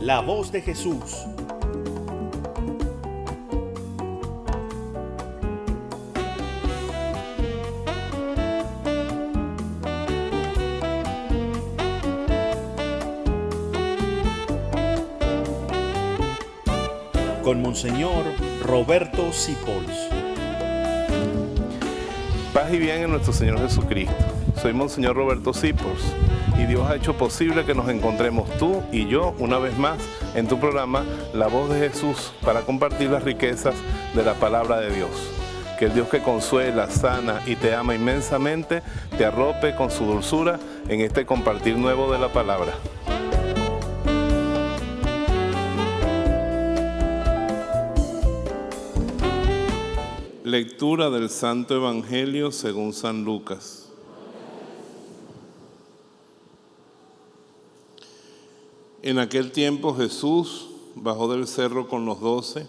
La voz de Jesús. Con Monseñor Roberto Sipols. Paz y bien en nuestro Señor Jesucristo. Soy Monseñor Roberto Sipols y Dios ha hecho posible que nos encontremos tú y yo una vez más en tu programa La Voz de Jesús para compartir las riquezas de la palabra de Dios. Que el Dios que consuela, sana y te ama inmensamente te arrope con su dulzura en este compartir nuevo de la palabra. Lectura del Santo Evangelio según San Lucas. En aquel tiempo Jesús bajó del cerro con los 12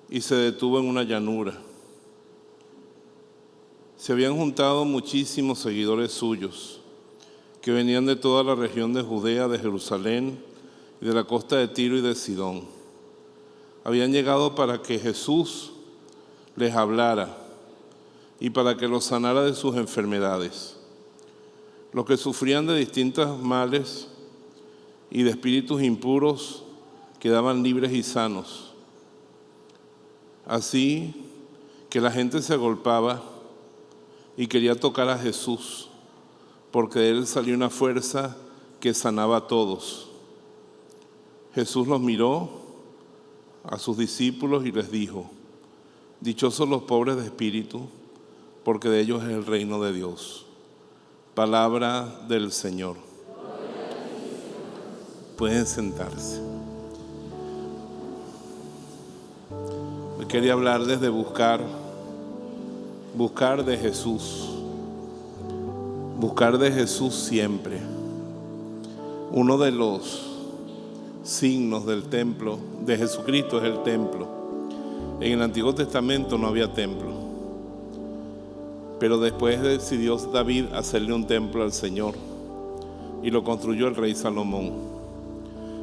y se detuvo en una llanura. Se habían juntado muchísimos seguidores suyos que venían de toda la región de Judea, de Jerusalén y de la costa de Tiro y de Sidón. Habían llegado para que Jesús les hablara y para que los sanara de sus enfermedades. Los que sufrían de distintos males y de espíritus impuros quedaban libres y sanos. Así que la gente se agolpaba y quería tocar a Jesús, porque de él salió una fuerza que sanaba a todos. Jesús los miró a sus discípulos y les dijo: dichosos los pobres de espíritu, porque de ellos es el reino de Dios. Palabra del Señor. Pueden sentarse. Hoy quería hablarles de buscar de Jesús. Buscar de Jesús siempre. Uno de los signos del templo de Jesucristo es el templo. En el Antiguo Testamento no había templo, pero después decidió David hacerle un templo al Señor y lo construyó el rey Salomón.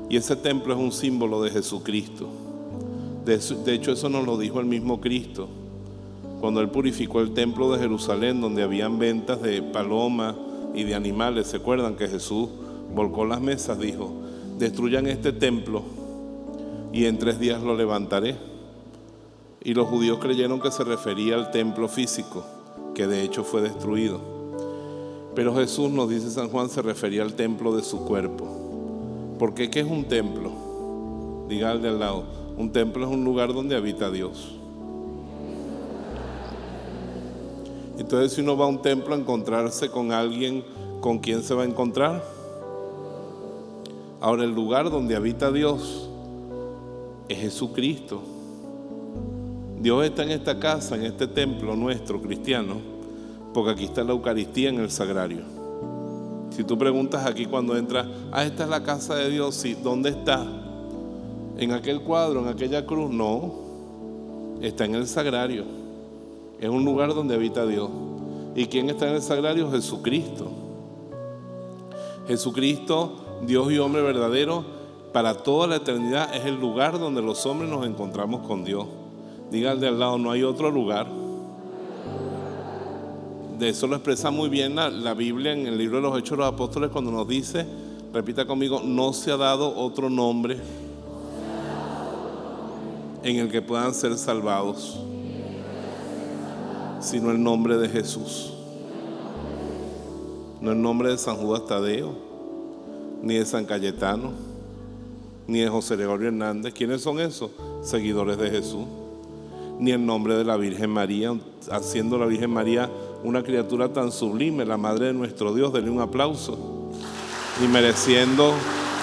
Y ese templo es un símbolo de Jesucristo. De hecho, eso nos lo dijo el mismo Cristo cuando Él purificó el templo de Jerusalén, donde habían ventas de palomas y de animales. ¿Se acuerdan que Jesús volcó las mesas? Dijo: destruyan este templo y en 3 días lo levantaré. Y los judíos creyeron que se refería al templo físico, que de hecho fue destruido. Pero Jesús, nos dice San Juan, se refería al templo de su cuerpo. ¿Por qué? ¿Qué es un templo? Diga al de al lado: un templo es un lugar donde habita Dios. Entonces, si uno va a un templo a encontrarse con alguien, ¿con quién se va a encontrar? Ahora, el lugar donde habita Dios es Jesucristo. Dios está en esta casa, en este templo nuestro cristiano, porque aquí está la Eucaristía en el sagrario. Si tú preguntas aquí cuando entras: esta es la casa de Dios. Sí, ¿dónde está? ¿En aquel cuadro, en aquella cruz? No, está en el sagrario. Es un lugar donde habita Dios. ¿Y quién está en el sagrario? Jesucristo. Jesucristo, Dios y hombre verdadero, para toda la eternidad es el lugar donde los hombres nos encontramos con Dios. Diga al de al lado: no hay otro lugar. De eso lo expresa muy bien la Biblia en el libro de los Hechos de los Apóstoles, cuando nos dice, repita conmigo: no se ha dado otro nombre en el que puedan ser salvados, sino el nombre de Jesús. No el nombre de San Judas Tadeo, ni de San Cayetano, ni de José Gregorio Hernández. ¿Quiénes son esos? Seguidores de Jesús. Ni el nombre de la Virgen María, haciendo la Virgen María una criatura tan sublime, la Madre de nuestro Dios. Denle un aplauso. Y mereciendo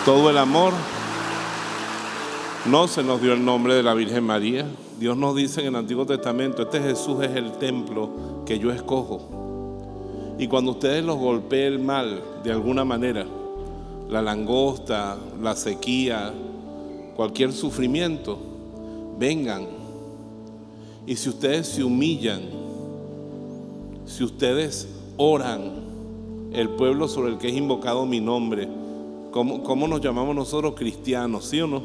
todo el amor, no se nos dio el nombre de la Virgen María. Dios nos dice en el Antiguo Testamento: este Jesús es el templo que yo escojo. Y cuando ustedes los golpee el mal de alguna manera, la langosta, la sequía, cualquier sufrimiento, vengan. Y si ustedes se humillan, si ustedes oran, el pueblo sobre el que es invocado mi nombre ¿Cómo nos llamamos nosotros? Cristianos, ¿sí o no?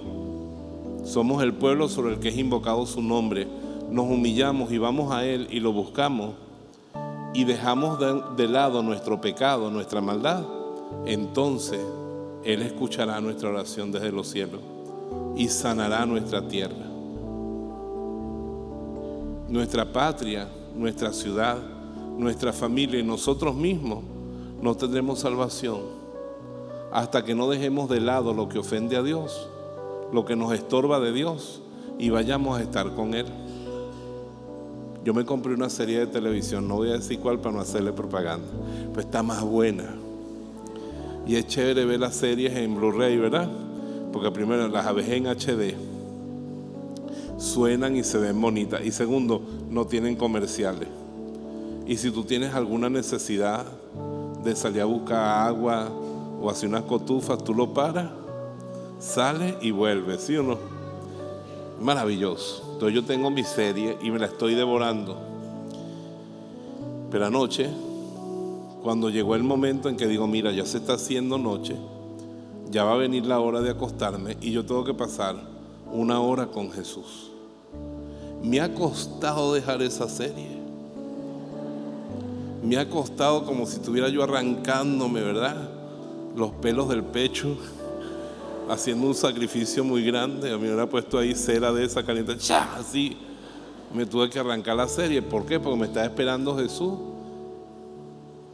Somos el pueblo sobre el que es invocado su nombre. Nos humillamos y vamos a Él y lo buscamos y dejamos de lado nuestro pecado, nuestra maldad. Entonces Él escuchará nuestra oración desde los cielos y sanará nuestra tierra. Nuestra patria, nuestra ciudad, nuestra familia y nosotros mismos no tendremos salvación hasta que no dejemos de lado lo que ofende a Dios, lo que nos estorba de Dios, y vayamos a estar con Él. Yo me compré una serie de televisión, no voy a decir cuál para no hacerle propaganda, pero está más buena. Y es chévere ver las series en Blu-ray, ¿verdad? Porque primero las ves en HD, suenan y se ven bonitas. Y segundo, no tienen comerciales. Y si tú tienes alguna necesidad de salir a buscar agua o hacer unas cotufas, tú lo paras, sales y vuelves, ¿sí o no? Maravilloso. Entonces yo tengo mi serie y me la estoy devorando. Pero anoche, cuando llegó el momento en que digo, mira, ya se está haciendo noche, ya va a venir la hora de acostarme y yo tengo que pasar una hora con Jesús. Me ha costado dejar esa serie. Me ha costado como si estuviera yo arrancándome, ¿verdad?, los pelos del pecho, haciendo un sacrificio muy grande. A mí me hubiera puesto ahí cera de esa caliente, ¡cha!, así. Me tuve que arrancar la serie. ¿Por qué? Porque me estaba esperando Jesús.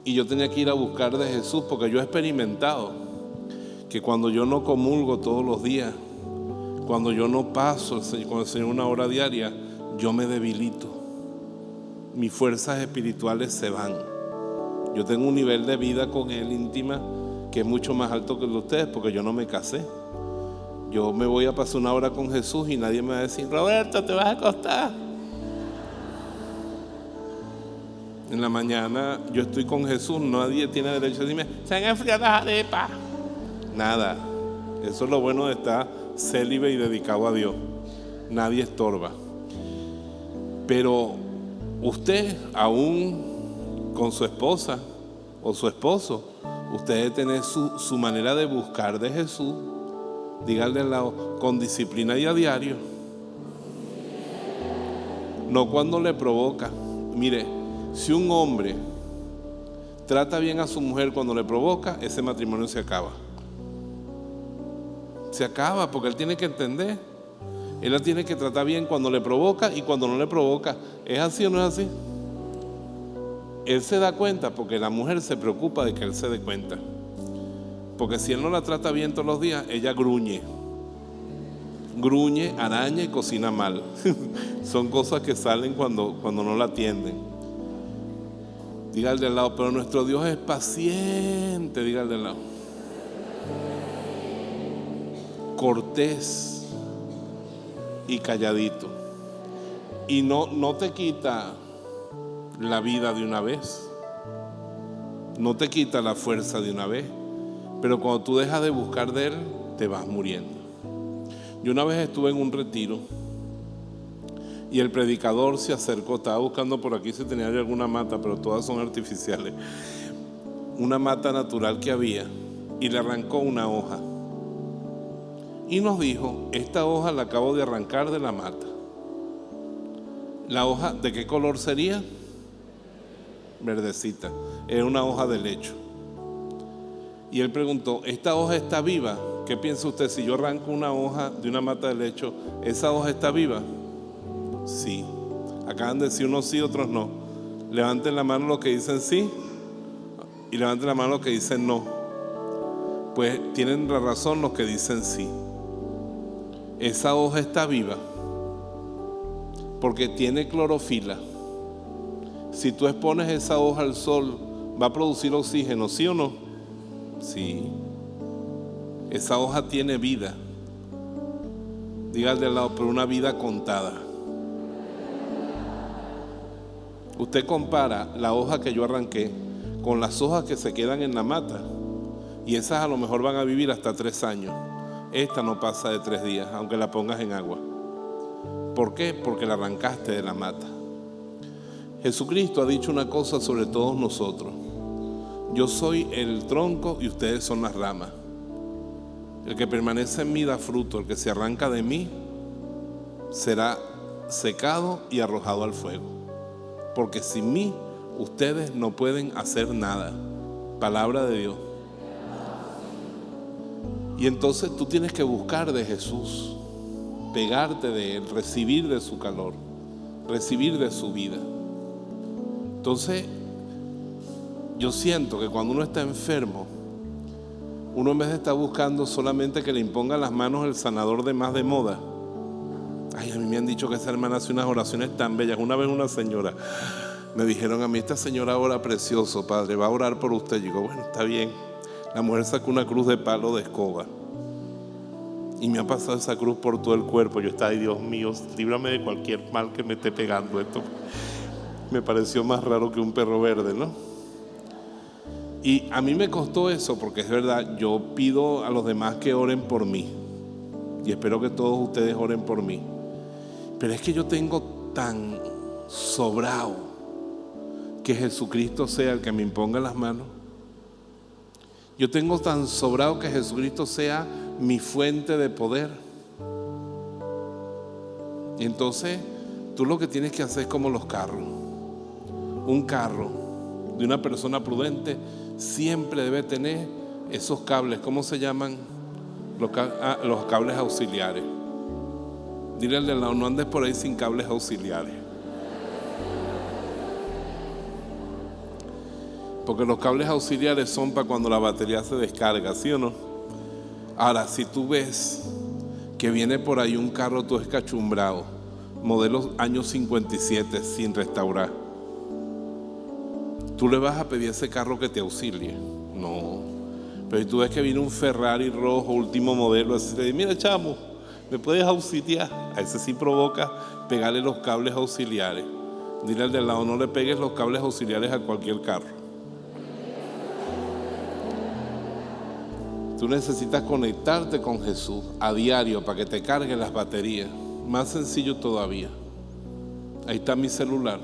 Y yo tenía que ir a buscar de Jesús, porque yo he experimentado que cuando yo no comulgo todos los días, cuando yo no paso con el Señor una hora diaria, yo me debilito. Mis fuerzas espirituales se van. Yo tengo un nivel de vida con Él íntima que es mucho más alto que el de ustedes, porque yo no me casé. Yo me voy a pasar una hora con Jesús y nadie me va a decir, Roberto, te vas a acostar. En la mañana yo estoy con Jesús, nadie tiene derecho a decirme, se han enfriado las arepas. Nada. Eso es lo bueno de estar célibe y dedicado a Dios. Nadie estorba. Pero usted, aún con su esposa o su esposo, usted debe tener su manera de buscar de Jesús. Dígale al lado, con disciplina y a diario. No cuando le provoca. Mire, si un hombre trata bien a su mujer cuando le provoca, ese matrimonio se acaba. Se acaba, porque él tiene que entender. Él la tiene que tratar bien cuando le provoca y cuando no le provoca. ¿Es así o no es así? Él se da cuenta porque la mujer se preocupa de que él se dé cuenta. Porque si él no la trata bien todos los días, ella gruñe. Gruñe, araña y cocina mal. Son cosas que salen cuando no la atienden. Dígale al lado, pero nuestro Dios es paciente. Dígale al lado. Cortés y calladito. Y no te quita la vida de una vez, no te quita la fuerza de una vez, pero cuando tú dejas de buscar de Él, te vas muriendo. Yo una vez estuve en un retiro y el predicador se acercó, estaba buscando por aquí si tenía alguna mata, pero todas son artificiales, una mata natural que había, y le arrancó una hoja y nos dijo, esta hoja la acabo de arrancar de la mata. ¿La hoja de qué color sería? Verdecita. Era una hoja de helecho. Y él preguntó, ¿esta hoja está viva? ¿Qué piensa usted? Si yo arranco una hoja de una mata de helecho, ¿esa hoja está viva? Sí. Acaban de decir unos sí, otros no. Levanten la mano los que dicen sí y levanten la mano los que dicen no. Pues tienen la razón los que dicen sí. Esa hoja está viva porque tiene clorofila. Si tú expones esa hoja al sol, ¿va a producir oxígeno, sí o no? Sí. Esa hoja tiene vida. Dígale al lado, pero una vida contada. Usted compara la hoja que yo arranqué con las hojas que se quedan en la mata, y esas a lo mejor van a vivir hasta 3 años. Esta no pasa de 3 días, aunque la pongas en agua. ¿Por qué? Porque la arrancaste de la mata. Jesucristo ha dicho una cosa sobre todos nosotros: yo soy el tronco y ustedes son las ramas. El que permanece en mí da fruto, el que se arranca de mí será secado y arrojado al fuego. Porque sin mí ustedes no pueden hacer nada. Palabra de Dios. Y entonces tú tienes que buscar de Jesús, pegarte de Él, recibir de su calor, recibir de su vida. Entonces, yo siento que cuando uno está enfermo, uno en vez de estar buscando solamente que le imponga las manos el sanador de más de moda. Ay, a mí me han dicho que esa hermana hace unas oraciones tan bellas. Una vez una señora me dijeron a mí, esta señora ora precioso, padre, va a orar por usted. Y digo, bueno, está bien. La mujer sacó una cruz de palo de escoba y me ha pasado esa cruz por todo el cuerpo. Yo estaba, ay Dios mío, líbrame de cualquier mal que me esté pegando. Esto me pareció más raro que un perro verde, ¿no? Y a mí me costó eso, porque es verdad, yo pido a los demás que oren por mí y espero que todos ustedes oren por mí, pero es que yo tengo tan sobrado que Jesucristo sea el que me imponga las manos. Yo tengo tan sobrado que Jesucristo sea mi fuente de poder. Y entonces tú lo que tienes que hacer es como los carros. Un carro de una persona prudente siempre debe tener esos cables. ¿Cómo se llaman? Los cables auxiliares. Dile al de lado, no andes por ahí sin cables auxiliares. Porque los cables auxiliares son para cuando la batería se descarga, ¿sí o no? Ahora, si tú ves que viene por ahí un carro todo escachumbrado, modelo años 57, sin restaurar, ¿tú le vas a pedir a ese carro que te auxilie? No. Pero si tú ves que viene un Ferrari rojo, último modelo, así te dice, mira chamo, ¿me puedes auxiliar? A ese sí provoca pegarle los cables auxiliares. Dile al de lado, no le pegues los cables auxiliares a cualquier carro. Tú necesitas conectarte con Jesús a diario para que te cargue las baterías. Más sencillo todavía. Ahí está mi celular.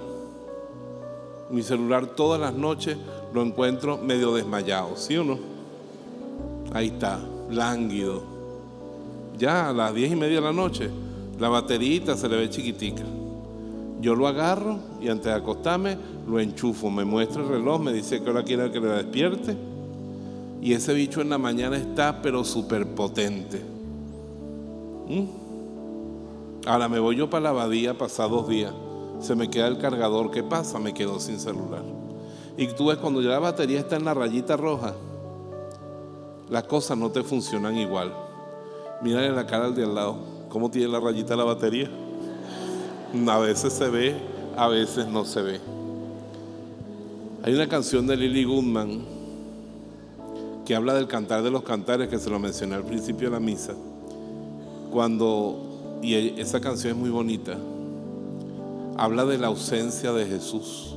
Mi celular todas las noches lo encuentro medio desmayado, ¿sí o no? Ahí está, lánguido. Ya a las 10:30 de la noche, la baterita se le ve chiquitica. Yo lo agarro y antes de acostarme lo enchufo. Me muestra el reloj, me dice que ahora quiere que le despierte. Y ese bicho en la mañana está pero súper potente. Ahora me voy yo para la abadía, pasados 2 días. Se me queda el cargador. ¿Qué pasa? Me quedo sin celular. Y tú ves, cuando ya la batería está en la rayita roja, las cosas no te funcionan igual. Mírale la cara al de al lado. ¿Cómo tiene la rayita la batería? A veces se ve, a veces no se ve. Hay una canción de Lily Goodman que habla del cantar de los cantares, que se lo mencioné al principio de la misa. Y esa canción es muy bonita. Habla de la ausencia de Jesús.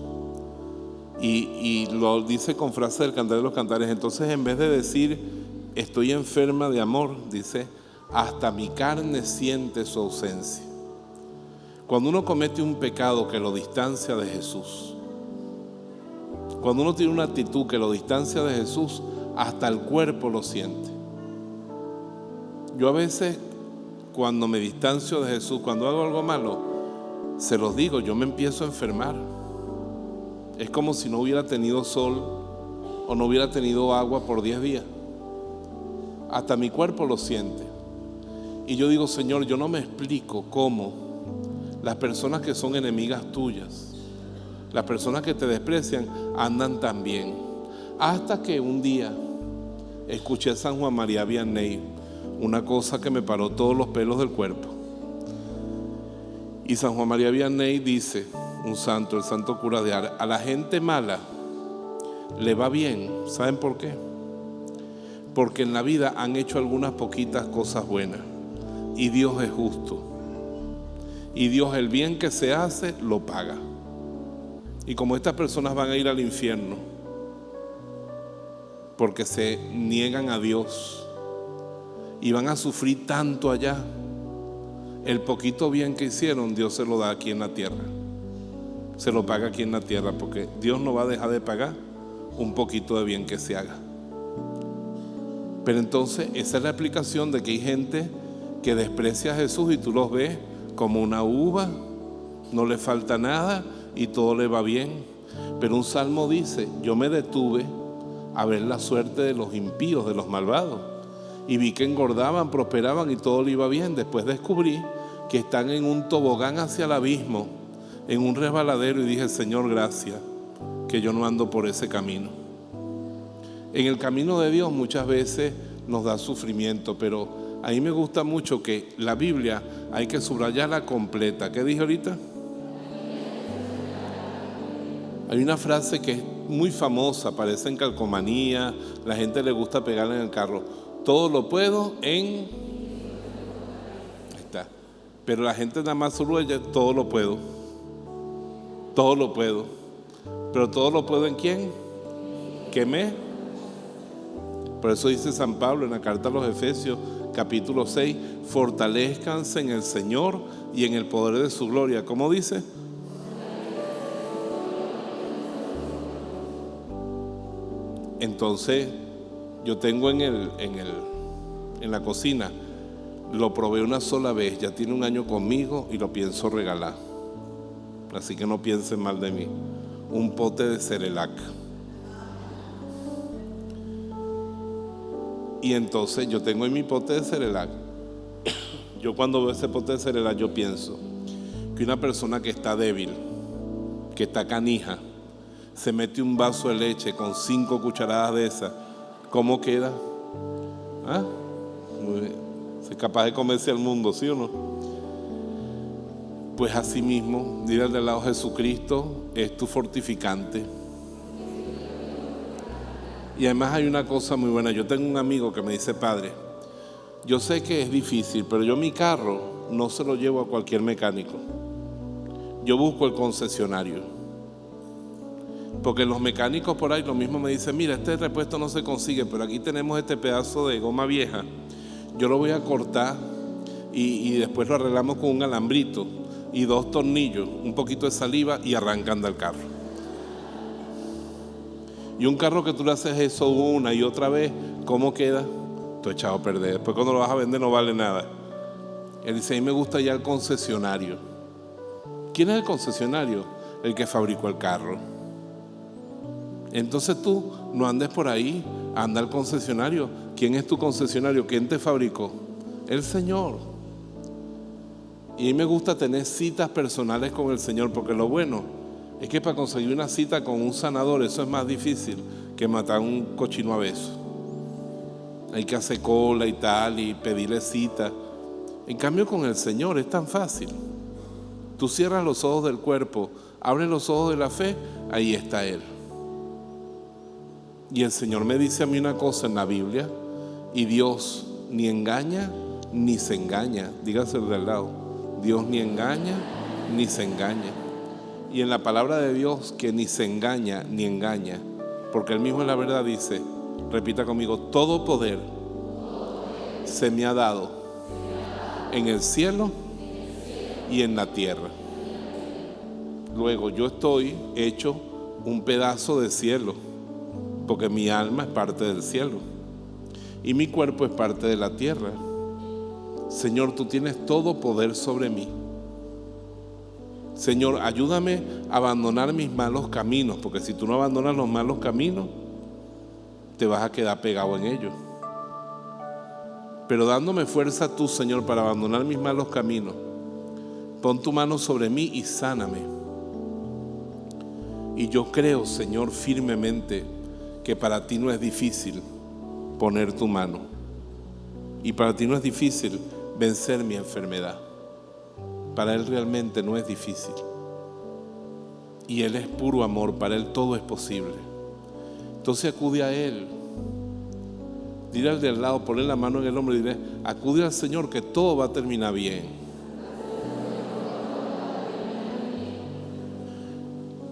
Y lo dice con frase del cantar de los cantares. Entonces, en vez de decir, estoy enferma de amor, dice, hasta mi carne siente su ausencia. Cuando uno comete un pecado que lo distancia de Jesús, cuando uno tiene una actitud que lo distancia de Jesús, hasta el cuerpo lo siente. Yo a veces, cuando me distancio de Jesús, cuando hago algo malo, se los digo, yo me empiezo a enfermar. Es como si no hubiera tenido sol o no hubiera tenido agua por 10 días. Hasta mi cuerpo lo siente. Y yo digo, Señor, yo no me explico cómo las personas que son enemigas tuyas, las personas que te desprecian, andan tan bien. Hasta que un día escuché a San Juan María Vianney, una cosa que me paró todos los pelos del cuerpo. Y San Juan María Vianney dice, un santo, el santo cura de Ars, a la gente mala le va bien. ¿Saben por qué? Porque en la vida han hecho algunas poquitas cosas buenas y Dios es justo. Y Dios, el bien que se hace, lo paga. Y como estas personas van a ir al infierno porque se niegan a Dios y van a sufrir tanto allá, el poquito bien que hicieron, Dios se lo da aquí en la tierra. Se lo paga aquí en la tierra, porque Dios no va a dejar de pagar un poquito de bien que se haga. Pero entonces esa es la explicación de que hay gente que desprecia a Jesús y tú los ves como una uva, no le falta nada y todo le va bien. Pero un salmo dice: yo me detuve a ver la suerte de los impíos, de los malvados, y vi que engordaban, prosperaban y todo le iba bien. Después descubrí que están en un tobogán hacia el abismo, en un resbaladero, y dije: Señor, gracias que yo no ando por ese camino. En el camino de Dios muchas veces nos da sufrimiento, pero a mí me gusta mucho que la Biblia hay que subrayarla completa. ¿Qué dije ahorita? Hay una frase que es muy famosa, parece en calcomanía, la gente le gusta pegarla en el carro: todo lo puedo en... Ahí está. Pero la gente nada más subraya: todo lo puedo. Todo lo puedo. Pero todo lo puedo en ¿quién? ¿Qué me? Por eso dice San Pablo en la carta a los Efesios, capítulo 6: fortalezcanse en el Señor y en el poder de su gloria. ¿Cómo dice? Entonces yo tengo en la cocina, lo probé una sola vez, ya tiene un año conmigo y lo pienso regalar, así que no piensen mal de mí. Un pote de Cerelac. Y entonces yo tengo en mi pote de Cerelac, yo cuando veo ese pote de Cerelac, yo pienso que una persona que está débil, que está canija, se mete un vaso de leche con 5 cucharadas de esas, ¿cómo queda? ¿Ah? Muy bien. Es capaz de comerse al mundo, ¿sí o no? Pues así mismo, dile al de lado: Jesucristo es tu fortificante. Y además hay una cosa muy buena. Yo tengo un amigo que me dice: padre, yo sé que es difícil, pero yo mi carro no se lo llevo a cualquier mecánico. Yo busco el concesionario. Porque los mecánicos por ahí lo mismo me dicen: mira, este repuesto no se consigue, pero aquí tenemos este pedazo de goma vieja, yo lo voy a cortar y después lo arreglamos con un alambrito y 2 tornillos, un poquito de saliva, y arrancan del carro. Y un carro que tú le haces eso una y otra vez, ¿cómo queda? Tú echado a perder. Después cuando lo vas a vender no vale nada. Él dice: a mí me gusta ya el concesionario. ¿Quién es el concesionario? El que fabricó el carro. Entonces tú no andes por ahí, anda al concesionario. ¿Quién es tu concesionario? ¿Quién te fabricó? El Señor. Y a mí me gusta tener citas personales con el Señor, porque lo bueno es que para conseguir una cita con un sanador, eso es más difícil que matar un cochino a besos. Hay que hacer cola y tal y pedirle cita. En cambio con el Señor es tan fácil. Tú cierras los ojos del cuerpo, abres los ojos de la fe, ahí está Él. Y el Señor me dice a mí una cosa en la Biblia: y Dios ni engaña ni se engaña. Dígase de al lado: Dios ni engaña ni se engaña. Y en la palabra de Dios, que ni se engaña ni engaña, porque Él mismo en la verdad dice, repita conmigo: todo poder se me ha dado en el cielo y en la tierra. Luego yo estoy hecho un pedazo de cielo, porque mi alma es parte del cielo y mi cuerpo es parte de la tierra. Señor, tú tienes todo poder sobre mí. Señor, ayúdame a abandonar mis malos caminos, porque si tú no abandonas los malos caminos, te vas a quedar pegado en ellos. Pero dándome fuerza tú, Señor, para abandonar mis malos caminos, pon tu mano sobre mí y sáname. Y yo creo, Señor, firmemente que para ti no es difícil poner tu mano, y para ti no es difícil vencer mi enfermedad. Para Él realmente no es difícil, y Él es puro amor. Para Él todo es posible. Entonces acude a Él. Dile al de al lado, ponle la mano en el hombro y dile: acude al Señor, que todo va a terminar bien.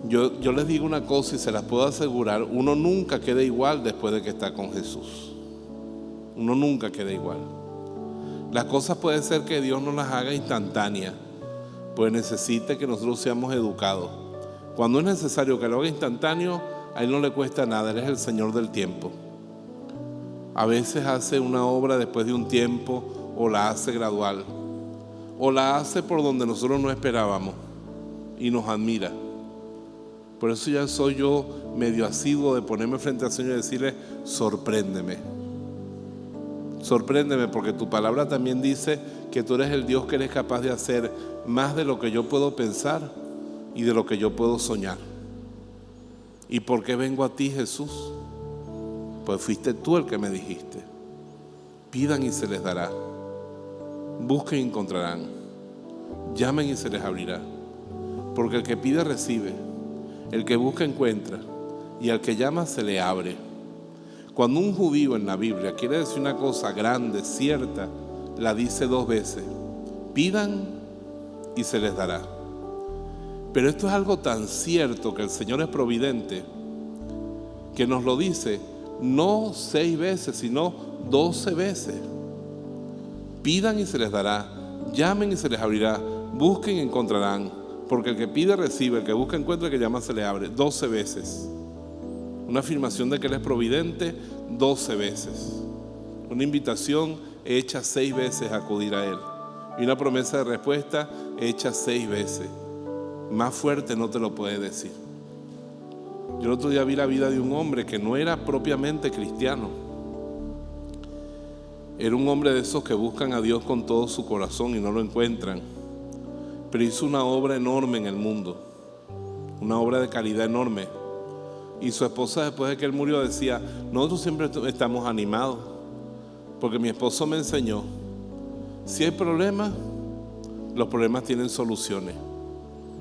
Yo les digo una cosa y se las puedo asegurar: uno nunca queda igual después de que está con Jesús. Uno nunca queda igual. Las cosas puede ser que Dios no las haga instantáneas, pues necesita que nosotros seamos educados. Cuando es necesario que lo haga instantáneo, a Él no le cuesta nada. Él es el Señor del tiempo. A veces hace una obra después de un tiempo, o la hace gradual, o la hace por donde nosotros no esperábamos y nos admira. Por eso ya soy yo medio asiduo de ponerme frente al Señor y decirle: sorpréndeme. Sorpréndeme, porque tu palabra también dice que tú eres el Dios que eres capaz de hacer más de lo que yo puedo pensar y de lo que yo puedo soñar. ¿Y por qué vengo a ti, Jesús? Pues fuiste tú el que me dijiste: pidan y se les dará, busquen y encontrarán, llamen y se les abrirá. Porque el que pide recibe, el que busca encuentra, y al que llama se le abre. Cuando un judío en la Biblia quiere decir una cosa grande, cierta, la dice 2 veces: pidan y se les dará. Pero esto es algo tan cierto, que el Señor es providente, que nos lo dice no 6 veces, sino 12 veces. Pidan y se les dará, llamen y se les abrirá, busquen y encontrarán, porque el que pide recibe, el que busca encuentra, el que llama se le abre. 12 veces. Una afirmación de que Él es providente 12 veces. Una invitación hecha 6 veces a acudir a Él. Y una promesa de respuesta hecha 6 veces. Más fuerte no te lo puede decir. Yo el otro día vi la vida de un hombre que no era propiamente cristiano. Era un hombre de esos que buscan a Dios con todo su corazón y no lo encuentran. Pero hizo una obra enorme en el mundo. Una obra de caridad enorme. Y su esposa, después de que él murió, decía: nosotros siempre estamos animados, porque mi esposo me enseñó: si hay problemas, los problemas tienen soluciones.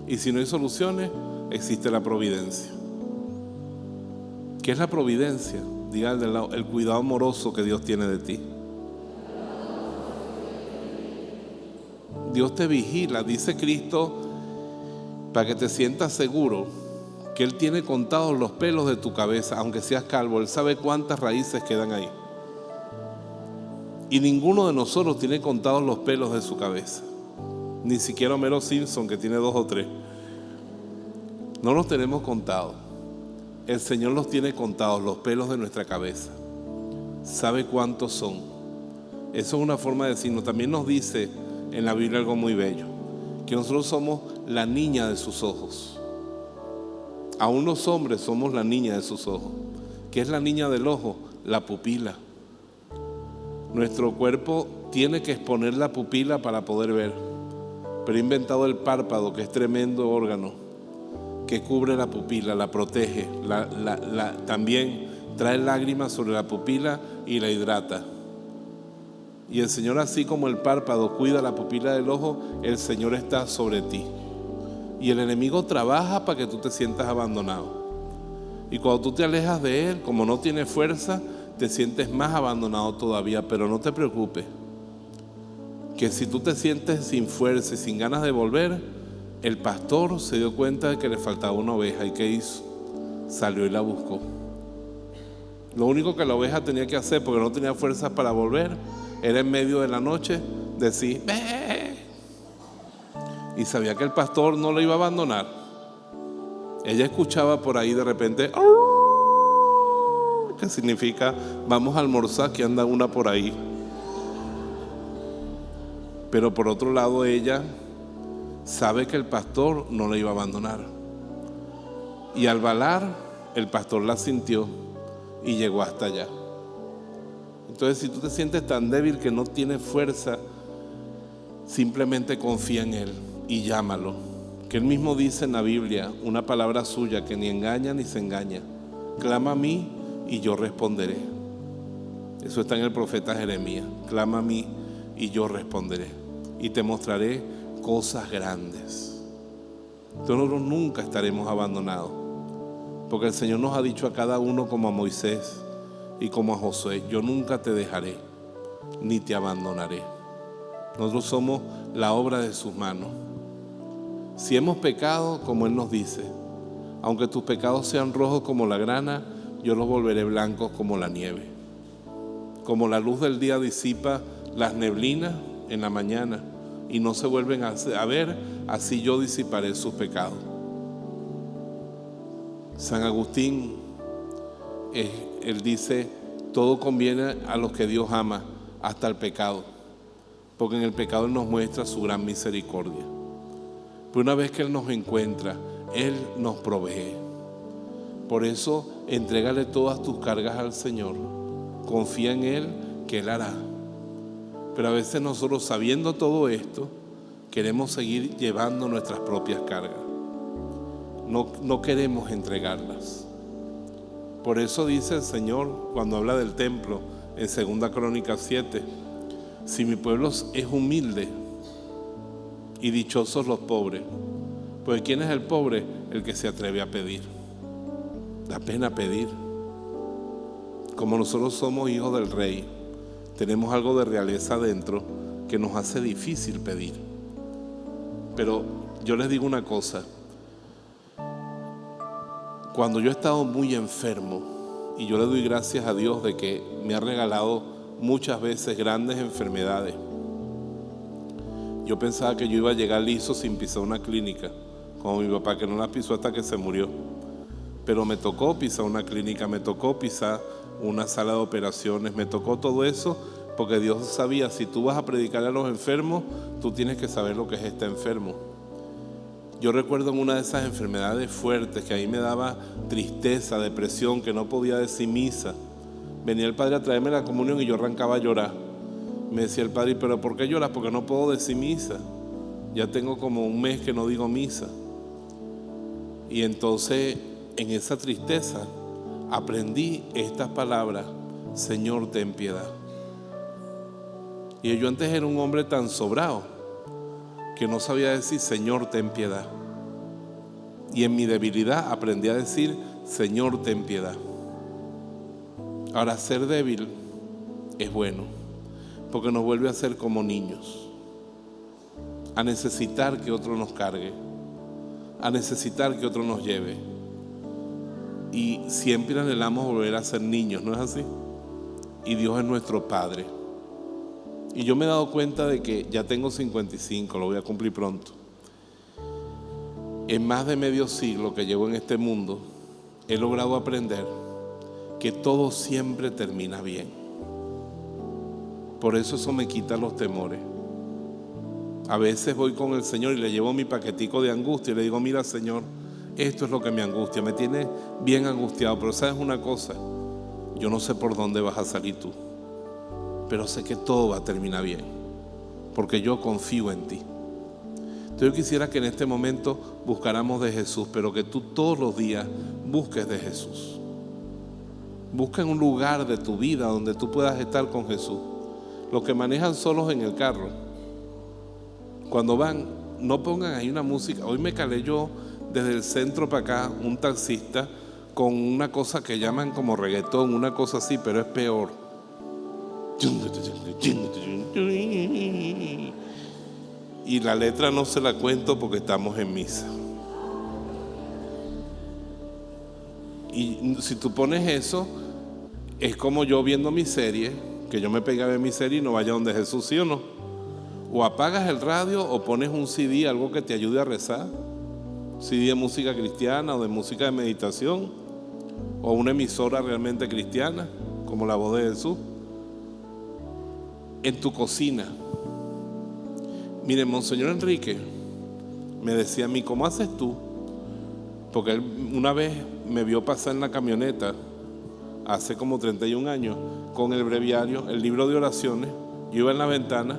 Y si no hay soluciones, existe la providencia. ¿Qué es la providencia? Diga al de lado: el cuidado amoroso que Dios tiene de ti. Dios te vigila, dice Cristo, para que te sientas seguro que Él tiene contados los pelos de tu cabeza. Aunque seas calvo, Él sabe cuántas raíces quedan ahí. Y ninguno de nosotros tiene contados los pelos de su cabeza. Ni siquiera Homero Simpson, que tiene 2 o 3. No los tenemos contados. El Señor los tiene contados, los pelos de nuestra cabeza. Sabe cuántos son. Eso es una forma de decirnos. También nos dice en la Biblia algo muy bello: que nosotros somos la niña de sus ojos. Aún los hombres somos la niña de sus ojos. ¿Qué es la niña del ojo? La pupila. Nuestro cuerpo tiene que exponer la pupila para poder ver. Pero he inventado el párpado, que es tremendo órgano, que cubre la pupila, la protege, también trae lágrimas sobre la pupila y la hidrata. Y el Señor, así como el párpado cuida la pupila del ojo, el Señor está sobre ti. Y el enemigo trabaja para que tú te sientas abandonado. Y cuando tú te alejas de Él, como no tiene fuerza, te sientes más abandonado todavía. Pero no te preocupes, que si tú te sientes sin fuerza y sin ganas de volver, el pastor se dio cuenta de que le faltaba una oveja. ¿Y qué hizo? Salió y la buscó. Lo único que la oveja tenía que hacer, porque no tenía fuerzas para volver, era en medio de la noche decir: ¡Bé! Y sabía que el pastor no la iba a abandonar. Ella escuchaba por ahí de repente, que significa: vamos a almorzar, que anda una por ahí. Pero por otro lado, ella sabe que el pastor no la iba a abandonar. Y al balar, el pastor la sintió y llegó hasta allá. Entonces, si tú te sientes tan débil que no tienes fuerza, simplemente confía en Él y llámalo. Que Él mismo dice en la Biblia una palabra suya que ni engaña ni se engaña: clama a mí y yo responderé. Eso está en el profeta Jeremías. Clama a mí y yo responderé, y te mostraré cosas grandes. Entonces nosotros nunca estaremos abandonados, porque el Señor nos ha dicho a cada uno, como a Moisés y como a Josué: yo nunca te dejaré ni te abandonaré. Nosotros somos la obra de sus manos. Si hemos pecado, como Él nos dice: aunque tus pecados sean rojos como la grana, yo los volveré blancos como la nieve. Como la luz del día disipa las neblinas en la mañana y no se vuelven a ver, así yo disiparé sus pecados. San Agustín, él dice: todo conviene a los que Dios ama, hasta el pecado, porque en el pecado Él nos muestra su gran misericordia. Pero una vez que Él nos encuentra, Él nos provee. Por eso, entrégale todas tus cargas al Señor. Confía en Él, que Él hará. Pero a veces nosotros, sabiendo todo esto, queremos seguir llevando nuestras propias cargas. No queremos entregarlas. Por eso dice el Señor cuando habla del templo en 2 Crónicas 7: si mi pueblo es humilde, y dichosos los pobres. Pues ¿quién es el pobre? El que se atreve a pedir. Da pena pedir. Como nosotros somos hijos del Rey, tenemos algo de realeza dentro que nos hace difícil pedir. Pero yo les digo una cosa: cuando yo he estado muy enfermo, y yo le doy gracias a Dios de que me ha regalado muchas veces grandes enfermedades. Yo pensaba que yo iba a llegar liso sin pisar una clínica, como mi papá, que no la pisó hasta que se murió. Pero me tocó pisar una clínica, me tocó pisar una sala de operaciones, me tocó todo eso, porque Dios sabía, si tú vas a predicar a los enfermos, tú tienes que saber lo que es estar enfermo. Yo recuerdo en una de esas enfermedades fuertes que a mí me daba tristeza, depresión, que no podía decir misa. Venía el padre a traerme la comunión y yo arrancaba a llorar. Me decía el padre: ¿pero por qué lloras? Porque no puedo decir misa. Ya tengo como un mes que no digo misa. Y entonces, en esa tristeza, aprendí estas palabras: Señor, ten piedad. Y yo antes era un hombre tan sobrado que no sabía decir Señor, ten piedad. Y en mi debilidad aprendí a decir Señor, ten piedad. Ahora, ser débil es bueno, porque nos vuelve a ser como niños, a necesitar que otro nos cargue, a necesitar que otro nos lleve. Y siempre anhelamos volver a ser niños, ¿no es así? Y Dios es nuestro Padre. Y yo me he dado cuenta de que ya tengo 55, lo voy a cumplir pronto. En más de medio siglo que llevo en este mundo, he logrado aprender que todo siempre termina bien. Por eso me quita los temores. A veces voy con el Señor y le llevo mi paquetico de angustia y le digo: mira, Señor, esto es lo que me angustia, me tiene bien angustiado, pero ¿sabes una cosa? Yo no sé por dónde vas a salir tú, pero sé que todo va a terminar bien, porque yo confío en ti. Entonces yo quisiera que en este momento buscáramos de Jesús, pero que tú todos los días busques de Jesús. Busca en un lugar de tu vida donde tú puedas estar con Jesús. Los que manejan solos en el carro, cuando van, no pongan ahí una música. Hoy me calé yo desde el centro para acá, un taxista con una cosa que llaman como reggaetón, una cosa así, pero es peor. Y la letra no se la cuento porque estamos en misa. Y si tú pones eso, es como yo viendo mi serie, que yo me pegaba en mi serie y no vaya donde Jesús, ¿sí o no? O apagas el radio o pones un CD, algo que te ayude a rezar, CD de música cristiana o de música de meditación, o una emisora realmente cristiana, como La Voz de Jesús. En tu cocina. Mire, Monseñor Enrique me decía a mí: ¿cómo haces tú? Porque él una vez me vio pasar en la camioneta hace como 31 años con el breviario, el libro de oraciones. Yo iba en la ventana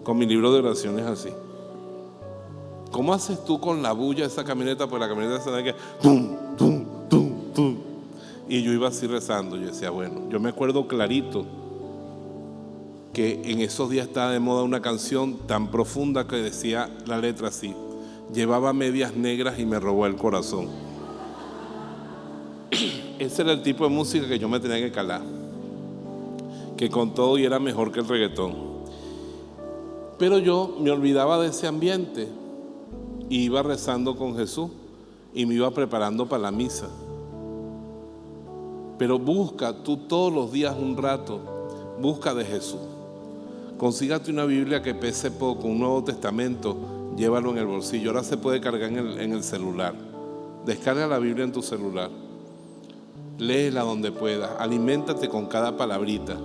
con mi libro de oraciones así. ¿Cómo haces tú con la bulla de esa camioneta? Pues la camioneta se da que tum, tum, tum, tum. Y yo iba así rezando. Yo decía, bueno, yo me acuerdo clarito que en esos días estaba de moda una canción tan profunda que decía la letra así: llevaba medias negras y me robó el corazón. Ese era el tipo de música que yo me tenía que calar, que con todo y era mejor que el reggaetón. Pero yo me olvidaba de ese ambiente y iba rezando con Jesús y me iba preparando para la misa. Pero busca tú todos los días un rato, busca de Jesús. Consígate una Biblia que pese poco, un Nuevo Testamento, llévalo en el bolsillo. Ahora se puede cargar en el celular. Descarga la Biblia en tu celular. léela donde puedas, aliméntate con cada palabrita,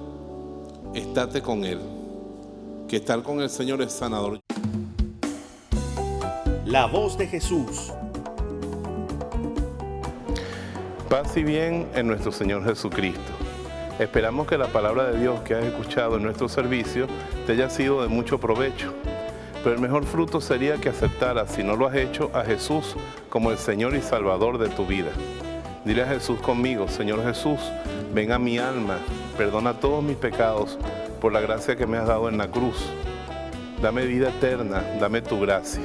estate con Él, que estar con el Señor es sanador. La voz de Jesús. Paz y bien en nuestro Señor Jesucristo. Esperamos que la palabra de Dios que has escuchado en nuestro servicio te haya sido de mucho provecho. Pero el mejor fruto sería que aceptaras, si no lo has hecho, a Jesús como el Señor y Salvador de tu vida. Dile a Jesús conmigo: Señor Jesús, ven a mi alma, perdona todos mis pecados por la gracia que me has dado en la cruz. Dame vida eterna, dame tu gracia.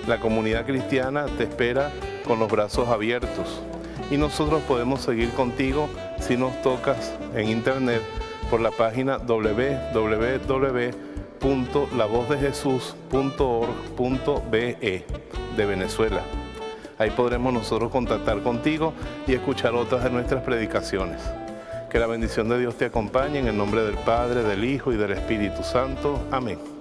La comunidad cristiana te espera con los brazos abiertos y nosotros podemos seguir contigo si nos tocas en internet por la página www.lavozdejesús.org.be de Venezuela. Ahí podremos nosotros contactar contigo y escuchar otras de nuestras predicaciones. Que la bendición de Dios te acompañe en el nombre del Padre, del Hijo y del Espíritu Santo. Amén.